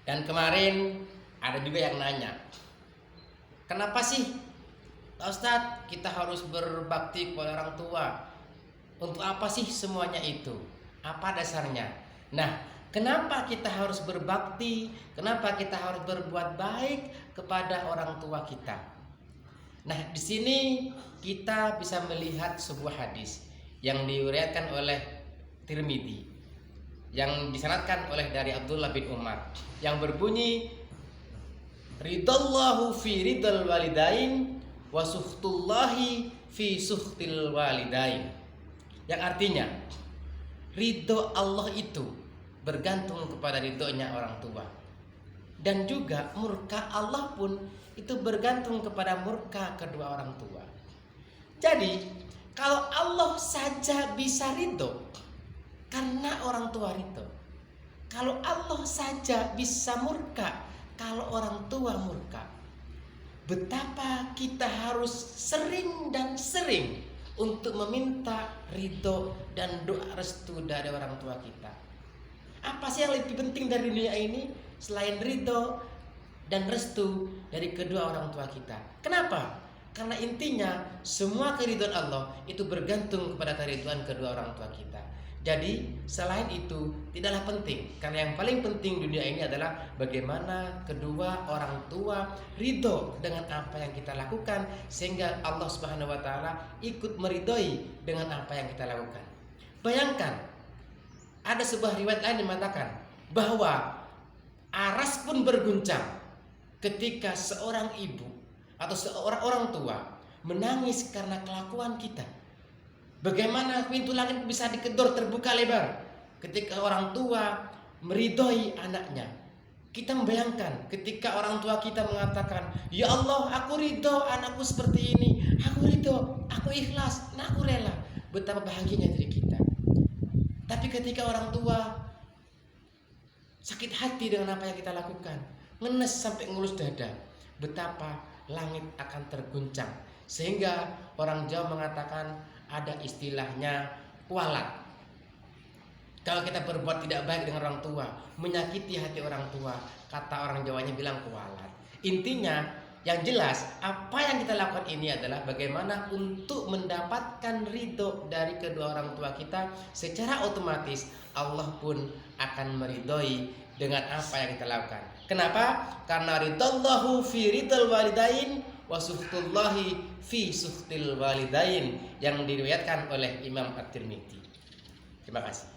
Dan kemarin ada juga yang nanya, kenapa sih Pak Ustadz kita harus berbakti kepada orang tua? Untuk apa sih semuanya itu? Apa dasarnya? Nah, kenapa kita harus berbakti? Kenapa kita harus berbuat baik kepada orang tua kita? Nah, di sini kita bisa melihat sebuah hadis yang diriwayatkan oleh Tirmidzi, yang disanadkan oleh dari Abdullah bin Umar, yang berbunyi, ridallahu fi ridal walidain wa suhtullahi fi suhtil walidain. Yang artinya, ridho Allah itu bergantung kepada ridhonya orang tua, dan juga murka Allah pun itu bergantung kepada murka kedua orang tua. Jadi kalau Allah saja bisa ridho karena orang tua ridho, kalau Allah saja bisa murka kalau orang tua murka, betapa kita harus sering dan sering untuk meminta ridho dan doa restu dari orang tua kita. Apa sih yang lebih penting dari dunia ini selain ridho dan restu dari kedua orang tua kita? Kenapa? Karena intinya semua keridhaan Allah itu bergantung kepada keridhaan kedua orang tua kita. Jadi selain itu tidaklah penting, karena yang paling penting dunia ini adalah bagaimana kedua orang tua ridho dengan apa yang kita lakukan, sehingga Allah Subhanahu wa taala ikut meridhoi dengan apa yang kita lakukan. Bayangkan, ada sebuah riwayat lain yang mengatakan bahwa aras pun berguncang ketika seorang ibu atau seorang orang tua menangis karena kelakuan kita. Bagaimana pintu langit bisa dikedor terbuka lebar ketika orang tua meridhoi anaknya. Kita membayangkan ketika orang tua kita mengatakan, ya Allah, aku ridho anakku seperti ini, aku ridho, aku ikhlas, aku rela. Betapa bahagianya diri kita. Tapi ketika orang tua sakit hati dengan apa yang kita lakukan, ngenes sampai ngelus dada, betapa langit akan terguncang. Sehingga orang Jawa mengatakan, ada istilahnya kualat. Kalau kita berbuat tidak baik dengan orang tua, menyakiti hati orang tua, kata orang Jawanya bilang kualat. Intinya yang jelas, apa yang kita lakukan ini adalah bagaimana untuk mendapatkan ridho dari kedua orang tua kita. Secara otomatis Allah pun akan meridhoi dengan apa yang kita lakukan. Kenapa? Karena ridallahu fi ridal walidain wa suhtullahi fi suhtil walidain, yang diriwayatkan oleh Imam At-Tirmidzi. Terima kasih.